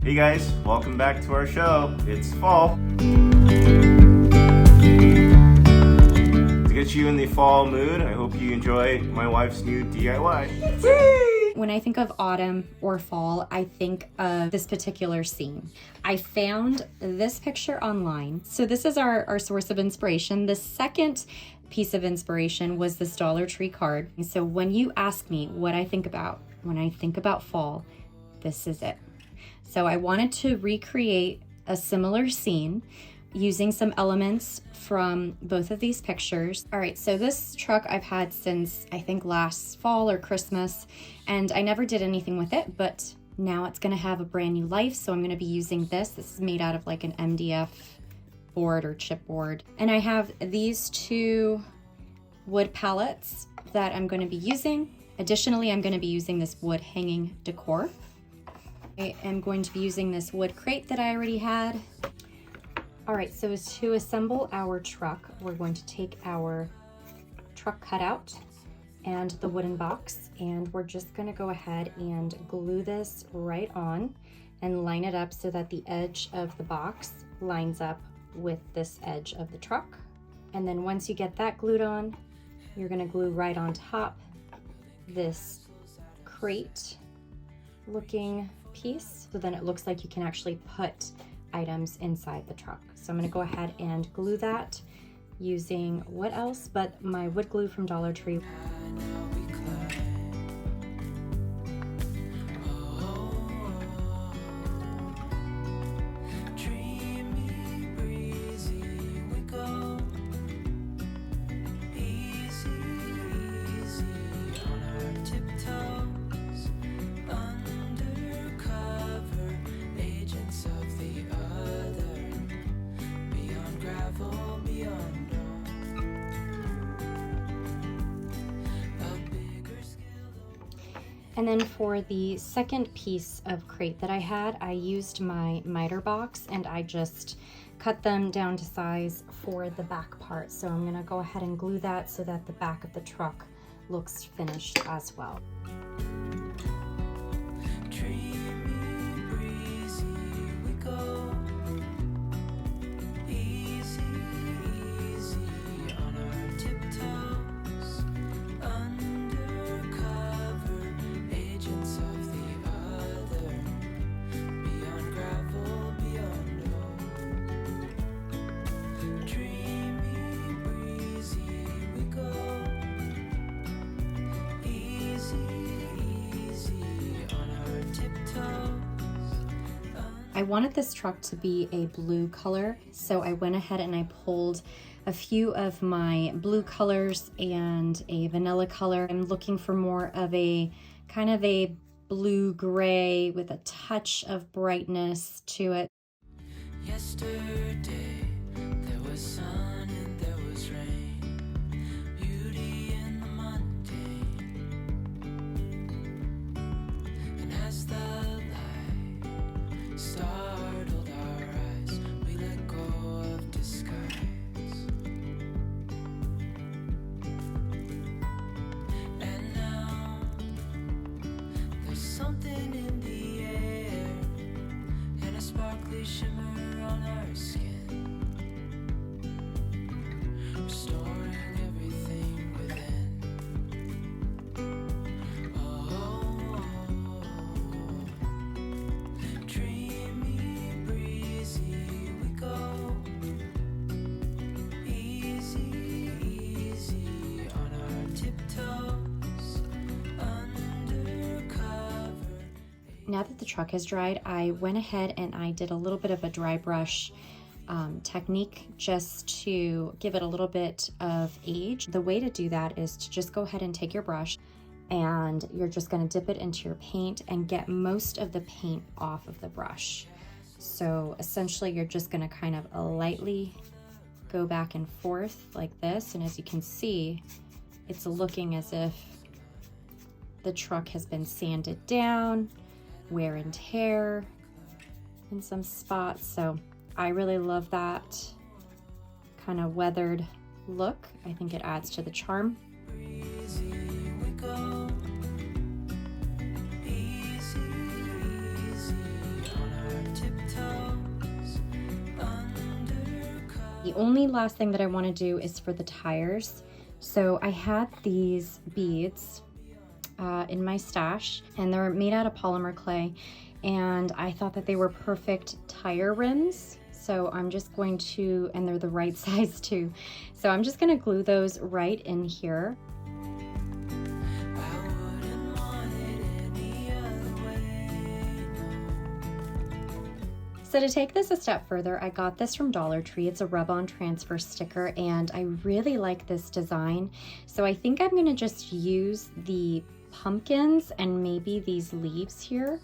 Hey guys, welcome back to our show. It's fall. To get you in the fall mood, I hope you enjoy my wife's new DIY. When I think of autumn or fall, I think of this particular scene. I found this picture online. So this is our source of inspiration. The second piece of inspiration was this Dollar Tree card. So when you ask me what I think about when I think about fall, this is it. So I wanted to recreate a similar scene using some elements from both of these pictures. All right, so this truck I've had since I think last fall or Christmas, and I never did anything with it, but now it's gonna have a brand new life. So I'm gonna be using this. This is made out of like an MDF board or chipboard. And I have these two wood pallets that I'm gonna be using. Additionally, I'm gonna be using this wood hanging decor. I am going to be using this wood crate that I already had. All right, so to assemble our truck, we're going to take our truck cutout and the wooden box, and we're just gonna go ahead and glue this right on and line it up so that the edge of the box lines up with this edge of the truck. And then once you get that glued on, you're gonna glue right on top this crate looking piece, so then it looks like you can actually put items inside the truck. So I'm gonna go ahead and glue that using what else but my wood glue from Dollar Tree. And then for the second piece of crate that I had, I used my miter box and I just cut them down to size for the back part. So I'm gonna go ahead and glue that so that the back of the truck looks finished as well. I wanted this truck to be a blue color, so I went ahead and I pulled a few of my blue colors and a vanilla color. I'm looking for more of a kind of a blue-gray with a touch of brightness to it. Yesterday, there was sun and there was rain, beauty in the mundane, and as the light startled our eyes, we let go of disguise, and now there's something in the air and a sparkly shimmer on our skin, restoring everything within. Oh, dreamy, breezy we go, easy, easy on our tiptoes, undercover. Now that the truck has dried, I went ahead and I did a little bit of a dry brush technique just to give it a little bit of age. The way to do that is to just go ahead and take your brush and you're just going to dip it into your paint and get most of the paint off of the brush. So essentially you're just going to kind of lightly go back and forth like this, and as you can see, it's looking as if the truck has been sanded down, wear and tear in some spots. So I really love that kind of weathered look. I think it adds to the charm. The only last thing that I want to do is for the tires. So I had these beads in my stash, and they're made out of polymer clay, and I thought that they were perfect tire rims. So I'm just going to, and they're the right size too. So I'm just going to glue those right in here. So to take this a step further, I got this from Dollar Tree. It's a rub-on transfer sticker, and I really like this design. So I think I'm gonna just use the pumpkins and maybe these leaves here.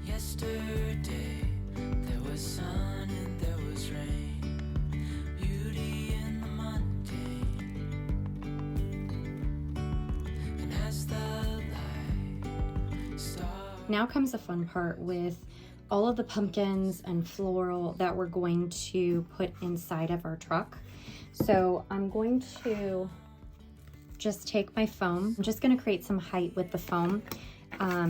Yesterday, there was sun and there was rain, beauty in the mundane. And as the light started, Now comes the fun part with all of the pumpkins and floral that we're going to put inside of our truck. So I'm going to just take my foam. I'm just gonna create some height with the foam.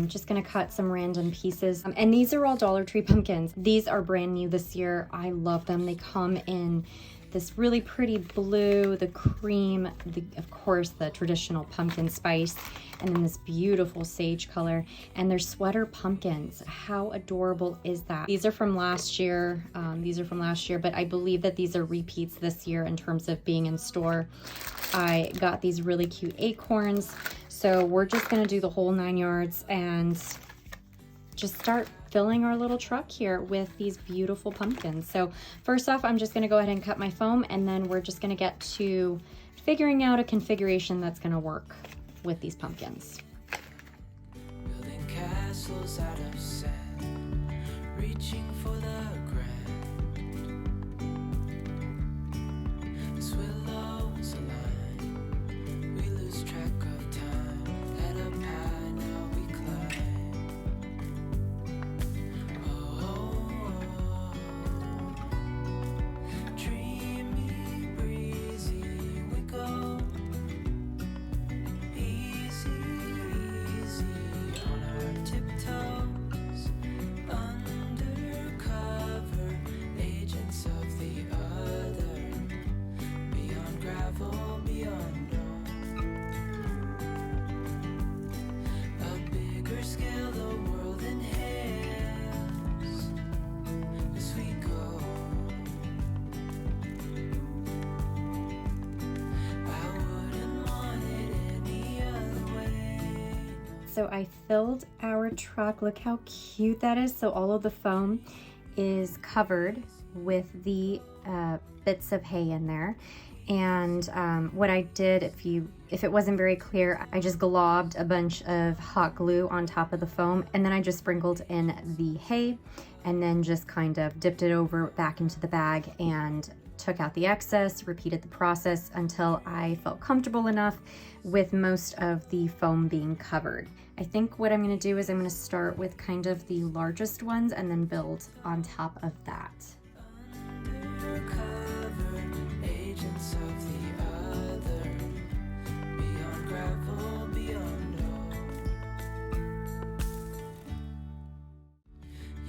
Just gonna cut some random pieces. And these are all Dollar Tree pumpkins. These are brand new this year. I love them. They come in this really pretty blue, the cream, of course, the traditional pumpkin spice, and then this beautiful sage color. And they're sweater pumpkins. How adorable is that? These are from last year. But I believe that these are repeats this year in terms of being in store. I got these really cute acorns. So we're just gonna do the whole 9 yards and just start filling our little truck here with these beautiful pumpkins. So first off, I'm just gonna go ahead and cut my foam, and then we're just gonna get to figuring out a configuration that's gonna work with these pumpkins. building castles out of sand, reaching for the grand. As willows align, we lose track of time. Head up high, now we climb. Oh, dreamy, breezy, we go. Easy, easy on our tiptoes, undercover agents of the other, beyond gravel, beyond dawn. A bigger scale the world inhales as we go. I wouldn't want it any other way. So I filled our truck. Look how cute that is. So all of the foam is covered with the bits of hay in there. And what I did, if it wasn't very clear, I just globbed a bunch of hot glue on top of the foam, and then I just sprinkled in the hay, and then just kind of dipped it over back into the bag and took out the excess, repeated the process until I felt comfortable enough with most of the foam being covered. I think what I'm gonna do is I'm gonna start with kind of the largest ones and then build on top of that. Undercover agents of the other, beyond gravel, beyond all.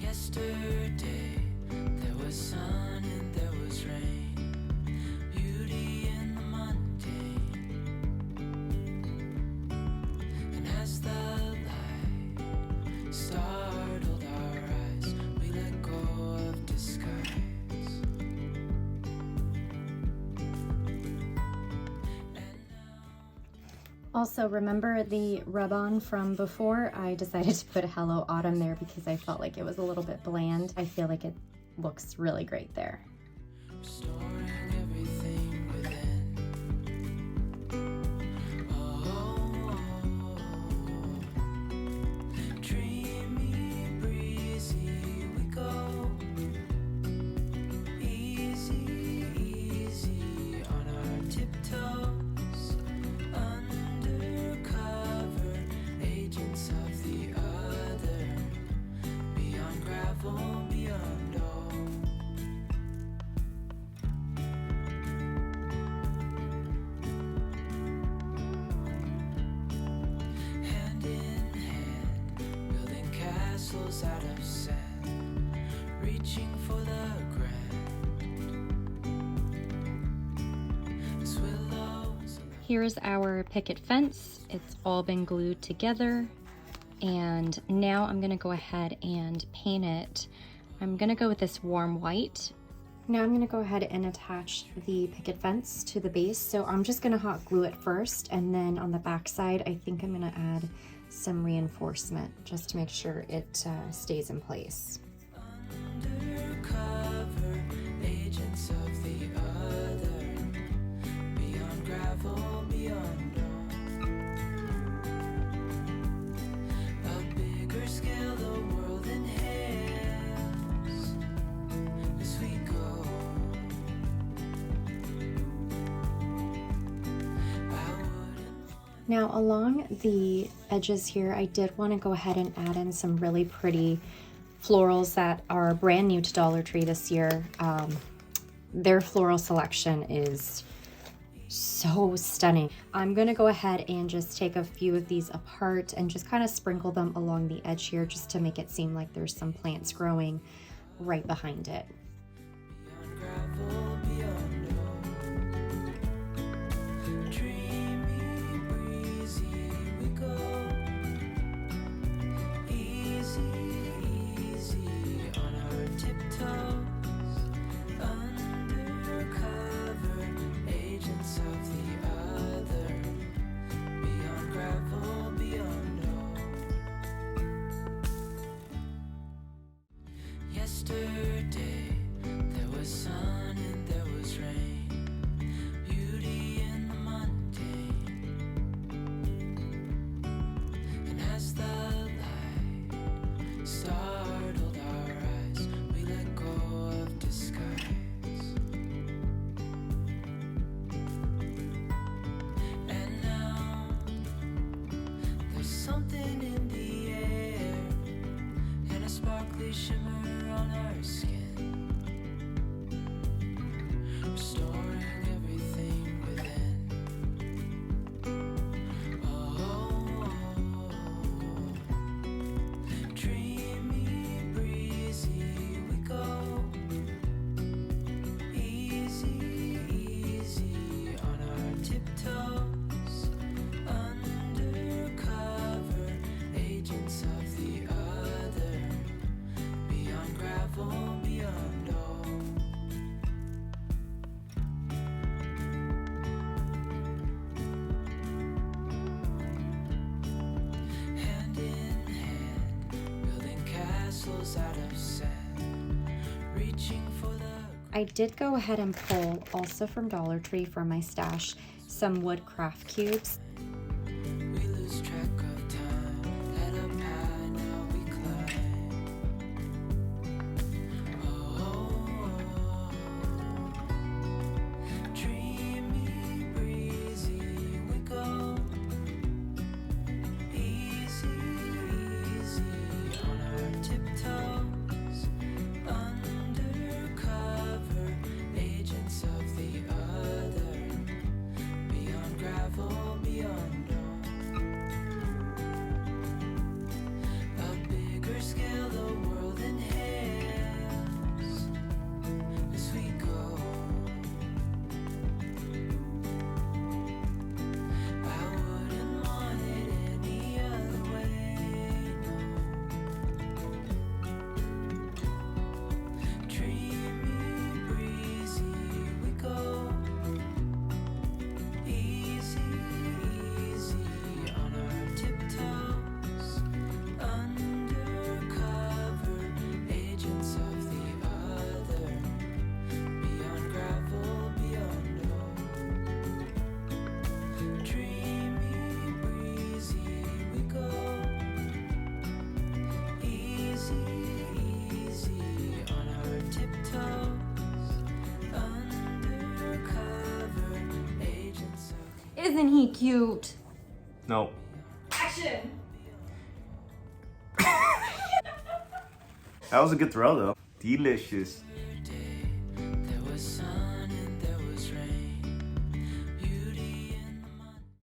Yesterday, there was sun and there was rain, beauty in the mundane. And as the light startled our eyes, we let go of disguise. Also, remember the rub-on from before? I decided to put a Hello Autumn there because I felt like it was a little bit bland. I feel like it looks really great there. Restoring everything within. Oh, dreamy, breezy, we go. agents of the other, beyond gravel, beyond all. Hand in hand, building castles out of sand, reaching for the grand. As willows. Here's our picket fence. It's all been glued together. And now I'm gonna go ahead and paint it. I'm gonna go with this warm white. Now I'm gonna go ahead and attach the picket fence to the base. So I'm just gonna hot glue it first, and then on the back side, I think I'm gonna add some reinforcement just to make sure it stays in place. Undercover agents of the other, beyond gravel, beyond all. A bigger scale the world inhales as we go. I wouldn't. Now along the edges here, I did want to go ahead and add in some really pretty florals that are brand new to Dollar Tree this year. Their floral selection is so stunning. I'm gonna go ahead and just take a few of these apart and just kind of sprinkle them along the edge here just to make it seem like there's some plants growing right behind it. Beyond gravel, beyond all. Dreamy, breezy, we go. Easy, easy on our tiptoes. Undercover agents of the other, beyond gravel, beyond all. Yesterday there was sun and there was rain, beauty in the mundane. And as the light startled our eyes, we let go of disguise. And now there's something in the air and a sparkly shimmer on our skin, restoring everything within. Oh, dreamy, breezy, we go. Easy, easy on our tiptoes. Undercover agents of the other, beyond gravel, beyond all. Hand in hand, building castles out of sand, reaching for the. I did go ahead and pull, also from Dollar Tree for my stash, some wood craft cubes. We lose track of time. Head up high, now we climb. Oh, dreamy, breezy, we go. Easy, easy on our tiptoes. Undercover agents of the other, beyond gravel, beyond all. A bigger scale the world inhales as we go. I wouldn't want it any other way, no. Dreamy, breezy, we go. Easy, easy on our tiptoes. Undercover agents of the other, beyond gravel, beyond all. Dreamy, breezy, we go. Easy, easy on our tiptoes. Undercover agents of. Isn't he cute? No. Action! That was a good throw though. Delicious. There was sun